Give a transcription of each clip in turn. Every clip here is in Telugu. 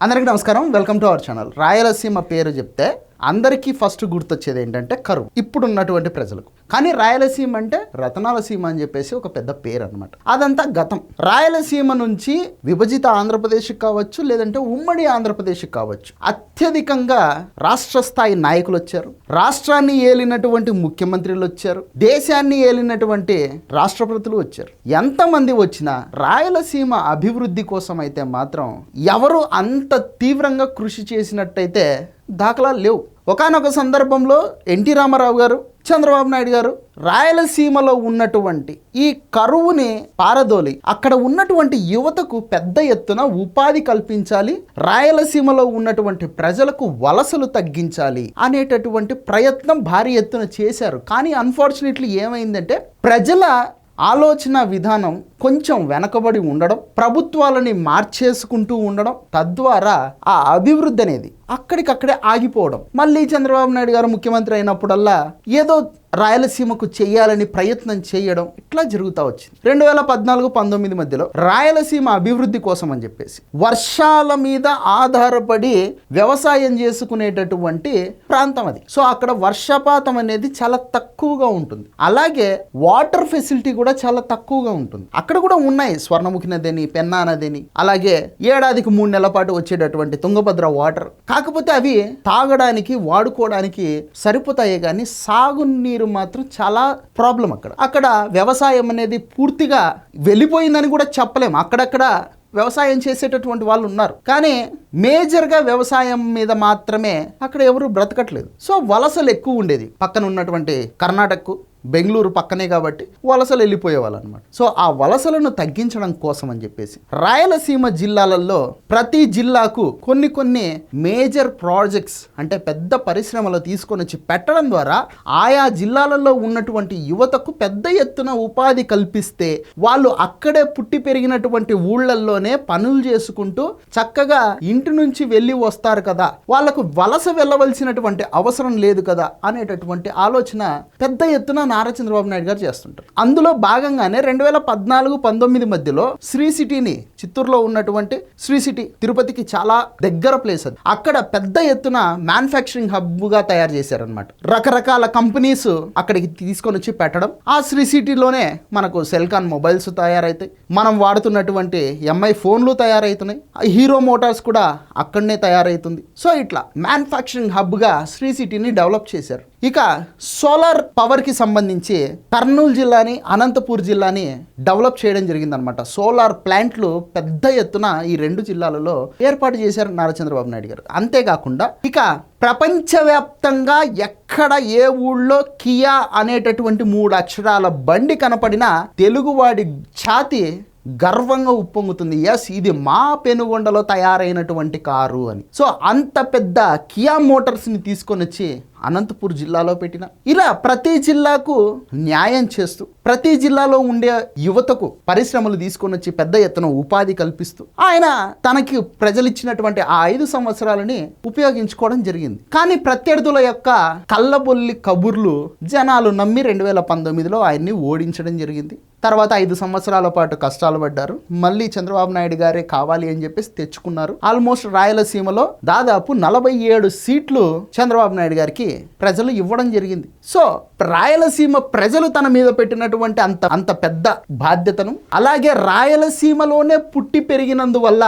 అందరికీ నమస్కారం. Welcome to our channel. Rayalaseema పేరు చెప్తే అందరికీ ఫస్ట్ గుర్తొచ్చేది ఏంటంటే కరువు, ఇప్పుడు ఉన్నటువంటి ప్రజలకు. కానీ రాయలసీమ అంటే రతనాల సీమ అని చెప్పేసి ఒక పెద్ద పేరు అనమాట. అదంతా గతం. రాయలసీమ నుంచి విభజిత ఆంధ్రప్రదేశ్కి కావచ్చు, లేదంటే ఉమ్మడి ఆంధ్రప్రదేశ్కి కావచ్చు, అత్యధికంగా రాష్ట్ర స్థాయి నాయకులు వచ్చారు, రాష్ట్రాన్ని ఏలినటువంటి ముఖ్యమంత్రులు వచ్చారు, దేశాన్ని ఏలినటువంటి రాష్ట్రపతులు వచ్చారు. ఎంతమంది వచ్చినా రాయలసీమ అభివృద్ధి కోసం అయితే మాత్రం ఎవరు అంత తీవ్రంగా కృషి చేసినట్టయితే దాఖలాలు లేవు. ఒకానొక సందర్భంలో ఎన్టీ రామారావు గారు, చంద్రబాబు నాయుడు గారు రాయలసీమలో ఉన్నటువంటి ఈ కరువుని పారదోలి అక్కడ ఉన్నటువంటి యువతకు పెద్ద ఎత్తున ఉపాధి కల్పించాలి, రాయలసీమలో ఉన్నటువంటి ప్రజలకు వలసలు తగ్గించాలి అనేటటువంటి ప్రయత్నం భారీ ఎత్తున చేశారు. కానీ అన్ఫార్చునేట్లీ ఏమైందంటే ప్రజల ఆలోచన విధానం కొంచెం వెనకబడి ఉండడం, ప్రభుత్వాలని మార్చేసుకుంటూ ఉండడం, తద్వారా ఆ అభివృద్ధి అనేది అక్కడికక్కడే ఆగిపోవడం. మళ్ళీ చంద్రబాబు నాయుడు గారు ముఖ్యమంత్రి అయినప్పుడల్లా ఏదో రాయలసీమకు చేయాలని ప్రయత్నం చేయడం ఇట్లా జరుగుతూ వచ్చింది. 2014-19 మధ్యలో రాయలసీమ అభివృద్ధి కోసం అని చెప్పేసి వర్షాల మీద ఆధారపడి వ్యవసాయం చేసుకునేటటువంటి ప్రాంతం అది. సో అక్కడ వర్షపాతం అనేది చాలా తక్కువగా ఉంటుంది, అలాగే వాటర్ ఫెసిలిటీ కూడా చాలా తక్కువగా ఉంటుంది. అక్కడ కూడా ఉన్నాయి స్వర్ణముఖి నదిని, పెన్నా నదిని, అలాగే ఏడాదికి 3 నెలల పాటు వచ్చేటటువంటి తుంగభద్ర వాటర్. కాకపోతే అవి తాగడానికి వాడుకోవడానికి సరిపోతాయి, కానీ సాగునీరు మాత్రం చాలా ప్రాబ్లం. అక్కడ వ్యవసాయం అనేది పూర్తిగా వెళ్ళిపోయిందని కూడా చెప్పలేము. అక్కడక్కడ వ్యవసాయం చేసేటటువంటి వాళ్ళు ఉన్నారు, కానీ మేజర్గా వ్యవసాయం మీద మాత్రమే అక్కడ ఎవరు బ్రతకట్లేదు. సో వలసలు ఎక్కువ ఉండేది. పక్కన ఉన్నటువంటి కర్ణాటకకు, బెంగళూరు పక్కనే కాబట్టి వలసలు వెళ్ళిపోయేవాళ్ళు అనమాట. సో ఆ వలసలను తగ్గించడం కోసం అని చెప్పేసి రాయలసీమ జిల్లాలలో ప్రతి జిల్లాకు కొన్ని మేజర్ ప్రాజెక్ట్స్ అంటే పెద్ద పరిశ్రమలు తీసుకొని వచ్చి పెట్టడం ద్వారా ఆయా జిల్లాలలో ఉన్నటువంటి యువతకు పెద్ద ఎత్తున ఉపాధి కల్పిస్తే వాళ్ళు అక్కడే పుట్టి పెరిగినటువంటి ఊళ్ళల్లోనే పనులు చేసుకుంటూ చక్కగా ఇంటి నుంచి వెళ్ళి వస్తారు కదా, వాళ్ళకు వలస వెళ్ళవలసినటువంటి అవసరం లేదు కదా అనేటటువంటి ఆలోచన పెద్ద ఎత్తున నారా చంద్రబాబు నాయుడు గారు చేస్తుంటారు. అందులో భాగంగానే 2014-19 మధ్యలో శ్రీ సిటీని, చిత్తూరులో ఉన్నటువంటి శ్రీ సిటీ తిరుపతికి చాలా దగ్గర ప్లేస్ అది, అక్కడ పెద్ద ఎత్తున మ్యానుఫ్యాక్చరింగ్ హబ్గా తయారు చేశారనమాట. రకరకాల కంపెనీస్ అక్కడికి తీసుకొని వచ్చి పెట్టడం. ఆ శ్రీ సిటీలోనే మనకు సెల్కాన్ మొబైల్స్ తయారైతాయి, మనం వాడుతున్నటువంటి ఎంఐ ఫోన్లు తయారవుతున్నాయి, హీరో మోటార్స్ కూడా అక్కడనే తయారవుతుంది. సో ఇట్లా మ్యానుఫ్యాక్చరింగ్ హబ్గా శ్రీ సిటీని డెవలప్ చేశారు. ఇక సోలార్ పవర్కి సంబంధించి కర్నూలు జిల్లాని, అనంతపూర్ జిల్లాని డెవలప్ చేయడం జరిగిందనమాట. సోలార్ ప్లాంట్లు పెద్ద ఎత్తున ఈ 2 జిల్లాలలో ఏర్పాటు చేశారు నారా చంద్రబాబు నాయుడు గారు. అంతేకాకుండా ఇక ప్రపంచవ్యాప్తంగా ఎక్కడ ఏ ఊళ్ళో కియా అనేటటువంటి 3 అక్షరాల బండి కనపడినా తెలుగువాడి ఛాతి గర్వంగా ఉప్పొంగుతుంది. ఎస్, ఇది మా పెనుగొండలో తయారైనటువంటి కారు అని. సో అంత పెద్ద కియా మోటార్స్ని తీసుకొని వచ్చి అనంతపూర్ జిల్లాలో పెట్టిన, ఇలా ప్రతి జిల్లాకు న్యాయం చేస్తూ ప్రతి జిల్లాలో ఉండే యువతకు పరిశ్రమలు తీసుకొని వచ్చి పెద్ద ఎత్తున ఉపాధి కల్పిస్తూ ఆయన తనకి ప్రజలు ఇచ్చినటువంటి ఆ 5 సంవత్సరాలని ఉపయోగించుకోవడం జరిగింది. కానీ ప్రత్యర్థుల యొక్క కళ్ళబొల్లి కబుర్లు జనాలు నమ్మి 2019లో ఆయన్ని ఓడించడం జరిగింది. తర్వాత 5 సంవత్సరాల పాటు కష్టాలు పడ్డారు. మళ్ళీ చంద్రబాబు నాయుడు గారే కావాలి అని చెప్పేసి తెచ్చుకున్నారు. ఆల్మోస్ట్ రాయలసీమలో దాదాపు 47 సీట్లు చంద్రబాబు నాయుడు గారికి ప్రజలు ఇవ్వడం జరిగింది. సో రాయలసీమ ప్రజలు తన మీద పెట్టినటువంటి అంత పెద్ద బాధ్యతను, అలాగే రాయలసీమలోనే పుట్టి పెరిగినందువల్ల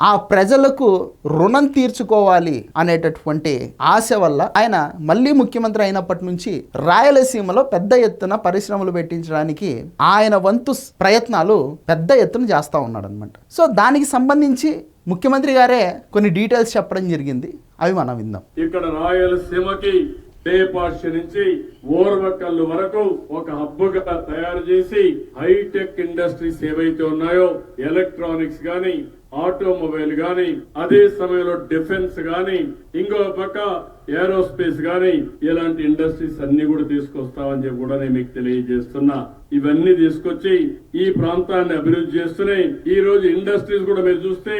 ఆ ప్రజలకు రుణం తీర్చుకోవాలి అనేటటువంటి ఆశ వల్ల ఆయన మళ్ళీ ముఖ్యమంత్రి అయినప్పటి నుంచి రాయలసీమలో పెద్ద ఎత్తున పరిశ్రమలు పెట్టించడానికి ఆయన వంతు ప్రయత్నాలు పెద్ద ఎత్తున చేస్తూ ఉన్నాడు అనమాట. సో దానికి సంబంధించి ముఖ్యమంత్రి గారే కొన్ని డీటెయిల్స్ చెప్పడం జరిగింది, అవి మనం విందాం. ఇక్కడ రాయలసీమకి లేపాక్షి నుంచి ఓర్వకల్లు వరకు ఒక హబ్బుగా తయారు చేసి హైటెక్ ఇండస్ట్రీస్ ఏవైతే ఉన్నాయో, ఎలక్ట్రానిక్స్ గాని, ఆటోమొబైల్ గాని, అదే సమయంలో డిఫెన్స్ గాని, ఇంకో పక్క ఏరోస్పేస్ గాని, ఇలాంటి ఇండస్ట్రీస్ అన్ని కూడా తీసుకొస్తామని చెప్పి కూడా నేను మీకు తెలియజేస్తున్నా. ఇవన్నీ తీసుకొచ్చి ఈ ప్రాంతాన్ని అభివృద్ధి చేస్తున్నాయి. ఈ రోజు ఇండస్ట్రీస్ కూడా మీరు చూస్తే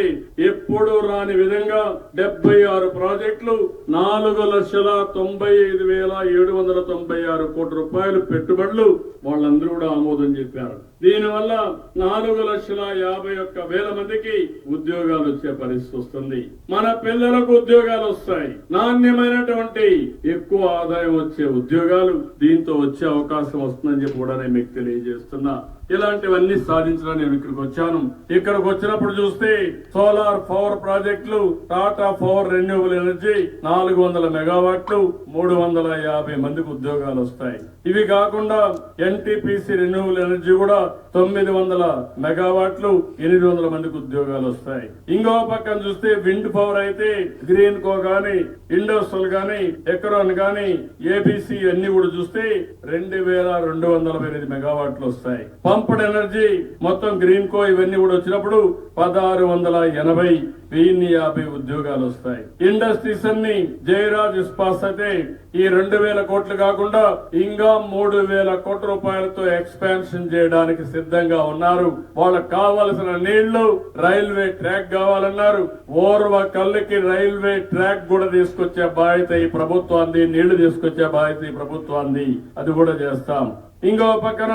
ఎప్పుడు రాని విధంగా 76 ప్రాజెక్టులు, 4,95,796 కోట్ల రూపాయలు పెట్టుబడులు వాళ్ళందరూ కూడా ఆమోదం చెప్పారు. దీనివల్ల 4,51,000 మందికి ఉద్యోగాలు వచ్చే పరిస్థితి వస్తుంది. మన పిల్లలకు ఉద్యోగాలు వస్తాయి. నాణ్యమైనటువంటి ఎక్కువ ఆదాయం వచ్చే ఉద్యోగాలు దీంతో వచ్చే అవకాశం వస్తుందని చెప్పి కూడా నేను మీకు తెలియజేస్తున్నా. ఇలాంటివన్నీ సాధించడానికి నేను ఇక్కడికి వచ్చాను. ఇక్కడికి వచ్చినప్పుడు చూస్తే సోలార్ పవర్ ప్రాజెక్టులు, టాటా పవర్ రెన్యూవబుల్ ఎనర్జీ 400 మెగావాట్లు, 350 మందికి ఉద్యోగాలు వస్తాయి. ఇవి కాకుండా ఎన్టీపీసీ రెన్యూవబుల్ ఎనర్జీ కూడా 900 మెగావాట్లు, 800 మందికి ఉద్యోగాలు వస్తాయి. ఇంకో పక్కన చూస్తే విండ్ పవర్ అయితే గ్రీన్ కో గాని, ఇండస్ట్రియల్ గాని, ఎకరాన్ గాని, ఏబిసి అన్ని కూడా చూస్తే 2248 మెగావాట్లు వస్తాయి. పంప్డ్ ఎనర్జీ మొత్తం గ్రీన్ కో ఇవన్నీ కూడా వచ్చినప్పుడు 1680, 1050 ఉద్యోగాలు వస్తాయి. ఇండస్ట్రీస్ అన్ని జయరాజ్ ఇస్పాస్ అయితే ఈ 2000 కోట్లు కాకుండా ఇంకా 3000 కోట్ల రూపాయలతో ఎక్స్పాన్షన్ చేయడానికి సిద్ధంగా ఉన్నారు. వాళ్ళకి కావలసిన నీళ్లు, రైల్వే ట్రాక్ కావాలన్నారు. ఓర్వ కళ్ళకి రైల్వే ట్రాక్ కూడా తీసుకొచ్చే బాధ్యత ఈ ప్రభుత్వాన్ని, నీళ్లు తీసుకొచ్చే బాధ్యత ఈ ప్రభుత్వాన్ని. అది కూడా చేస్తాం. ఇంకో పక్కన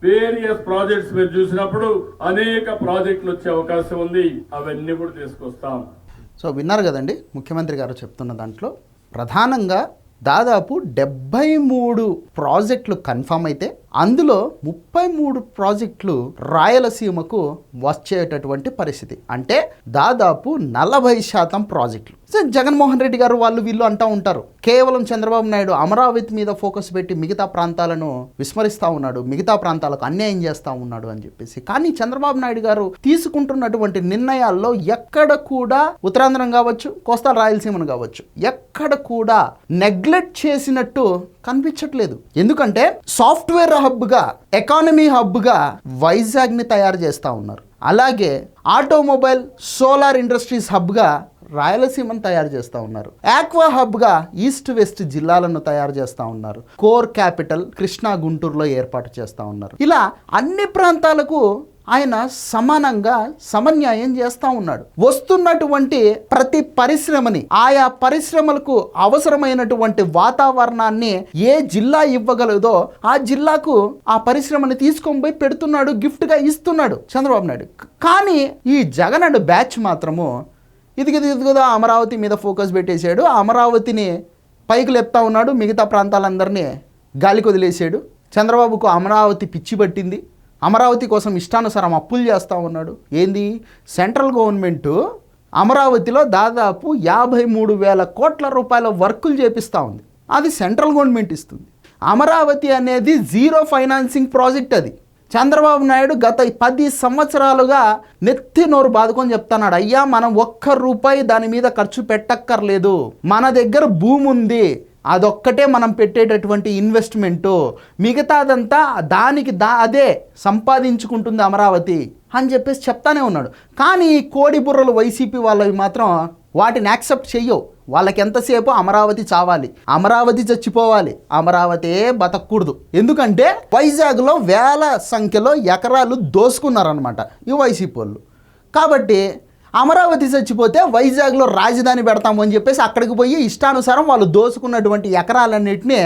వేరియస్ ప్రాజెక్ట్స్ మీరు చూసినప్పుడు అనేక ప్రాజెక్టులు వచ్చే అవకాశం ఉంది. అవన్నీ కూడా తీసుకొస్తాం. సో విన్నారు కదండి ముఖ్యమంత్రి గారు చెప్తున్న దాంట్లో ప్రధానంగా దాదాపు 73 ప్రాజెక్టులు కన్ఫర్మ్ అయితే అందులో 33 ప్రాజెక్టులు రాయలసీమకు వచ్చేటటువంటి పరిస్థితి. అంటే దాదాపు 40% ప్రాజెక్టులు. జగన్మోహన్ రెడ్డి గారు వాళ్ళు వీళ్ళు అంటూ ఉంటారు, కేవలం చంద్రబాబు నాయుడు అమరావతి మీద ఫోకస్ పెట్టి మిగతా ప్రాంతాలను విస్మరిస్తూ ఉన్నాడు, మిగతా ప్రాంతాలకు అన్యాయం చేస్తూ ఉన్నాడు అని చెప్పేసి. కానీ చంద్రబాబు నాయుడు గారు తీసుకుంటున్నటువంటి నిర్ణయాల్లో ఎక్కడ కూడా ఉత్తరాంధ్రం కావచ్చు, కోస్తా రాయలసీమను కావచ్చు, ఎక్కడ కూడా నెగ్లెక్ట్ చేసినట్టు కనిపించట్లేదు. ఎందుకంటే సాఫ్ట్వేర్ హబ్గా, ఎకానమీ హబ్గా వైజాగ్ని తయారు చేస్తూ ఉన్నారు. అలాగే ఆటోమొబైల్, సోలార్ ఇండస్ట్రీస్ హబ్గా రాయలసీమను తయారు చేస్తూ ఉన్నారు. ఆక్వా హబ్గా ఈస్ట్ వెస్ట్ జిల్లాలను తయారు చేస్తూ ఉన్నారు. కోర్ క్యాపిటల్ కృష్ణా, గుంటూరులో ఏర్పాటు చేస్తూ ఉన్నారు. ఇలా అన్ని ప్రాంతాలకు ఆయన సమానంగా సమన్యాయం చేస్తూ ఉన్నాడు. వస్తున్నటువంటి ప్రతి పరిశ్రమని, ఆయా పరిశ్రమలకు అవసరమైనటువంటి వాతావరణాన్ని ఏ జిల్లా ఇవ్వగలదో ఆ జిల్లాకు ఆ పరిశ్రమని తీసుకొని పోయి పెడుతున్నాడు, గిఫ్ట్గా ఇస్తున్నాడు చంద్రబాబు నాయుడు. కానీ ఈ జగన్ అండ్ బ్యాచ్ మాత్రము ఇదిగదా అమరావతి మీద ఫోకస్ పెట్టేశాడు, అమరావతిని పైకి లేపుతా ఉన్నాడు, మిగతా ప్రాంతాలందరినీ గాలికి వదిలేసాడు. చంద్రబాబుకు అమరావతి పిచ్చి పట్టింది, అమరావతి కోసం ఇష్టానుసారం అప్పులు చేస్తూ ఉన్నాడు. ఏంది, సెంట్రల్ గవర్నమెంటు అమరావతిలో దాదాపు 53,000 కోట్ల రూపాయల వర్కులు చేపిస్తూ ఉంది. అది సెంట్రల్ గవర్నమెంట్ ఇస్తుంది. అమరావతి అనేది జీరో ఫైనాన్సింగ్ ప్రాజెక్ట్. అది చంద్రబాబు నాయుడు గత 10 సంవత్సరాలుగా నెత్తి నోరు బాదుకొని చెప్తున్నాడు, అయ్యా మనం ₹1 దాని మీద ఖర్చు పెట్టక్కర్లేదు, మన దగ్గర భూమి ఉంది, అదొక్కటే మనం పెట్టేటటువంటి ఇన్వెస్ట్మెంటు, మిగతాదంతా దానికి అదే సంపాదించుకుంటుంది అమరావతి అని చెప్పేసి చెప్తానే ఉన్నాడు. కానీ ఈ కోడి బుర్రలు వైసీపీ వాళ్ళవి మాత్రం వాటిని యాక్సెప్ట్ చెయ్యవు. వాళ్ళకి ఎంతసేపు అమరావతి చావాలి, అమరావతి చచ్చిపోవాలి, అమరావతి బతకూడదు. ఎందుకంటే వైజాగ్లో వేల సంఖ్యలో ఎకరాలు దోసుకున్నారనమాట ఈ వైసీపీ వాళ్ళు. కాబట్టి అమరావతి చచ్చిపోతే వైజాగ్లో రాజధాని పెడతాము అని చెప్పేసి అక్కడికి పోయి ఇష్టానుసారం వాళ్ళు దోసుకున్నటువంటి ఎకరాలన్నింటినీ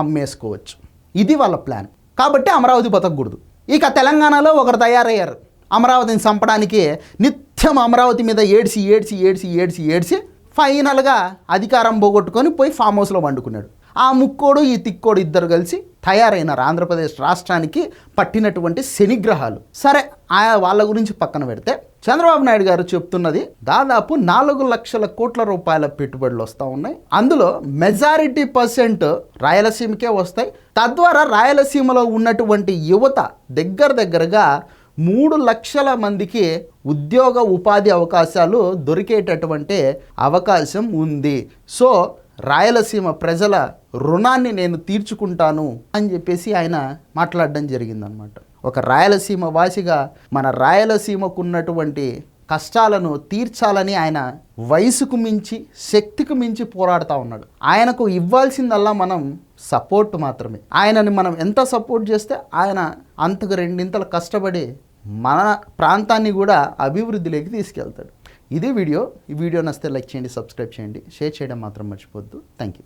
అమ్మేసుకోవచ్చు. ఇది వాళ్ళ ప్లాన్. కాబట్టి అమరావతి బతకూడదు. ఇక తెలంగాణలో ఒకరు తయారయ్యారు అమరావతిని చంపడానికి. నిత్యం అమరావతి మీద ఏడ్చి ఫైనల్గా అధికారం పోగొట్టుకొని పోయి ఫామ్ హౌస్లో వండుకున్నాడు. ఆ ముక్కోడు ఈ తిక్కోడు ఇద్దరు కలిసి తయారైనారు ఆంధ్రప్రదేశ్ రాష్ట్రానికి పట్టినటువంటి శనిగ్రహాలు. సరే, వాళ్ళ గురించి పక్కన పెడితే చంద్రబాబు నాయుడు గారు చెప్తున్నది దాదాపు 4 లక్షల కోట్ల రూపాయల పెట్టుబడులు వస్తూ ఉన్నాయి. అందులో మెజారిటీ % రాయలసీమకే వస్తాయి. తద్వారా రాయలసీమలో ఉన్నటువంటి యువత దగ్గరగా 3 లక్షల మందికి ఉద్యోగ ఉపాధి అవకాశాలు దొరికేటటువంటి అవకాశం ఉంది. సో రాయలసీమ ప్రజల రుణాన్ని నేను తీర్చుకుంటాను అని చెప్పేసి ఆయన మాట్లాడడం జరిగిందనమాట. ఒక రాయలసీమ వాసిగా మన రాయలసీమకు ఉన్నటువంటి కష్టాలను తీర్చాలని ఆయన వయసుకు మించి, శక్తికి మించి పోరాడుతూ ఉన్నాడు. ఆయనకు ఇవ్వాల్సిందల్లా మనం సపోర్ట్ మాత్రమే. ఆయనని మనం ఎంత సపోర్ట్ చేస్తే ఆయన అంతకు 2 ఇంతలు కష్టపడి మన ప్రాంతాన్ని కూడా అభివృద్ధిలోకి తీసుకెళ్తాడు. ఇది వీడియో. ఈ వీడియో నచ్చితే లైక్ చేయండి, సబ్స్క్రైబ్ చేయండి, షేర్ చేయడం మాత్రం మర్చిపోవద్దు. Thank you.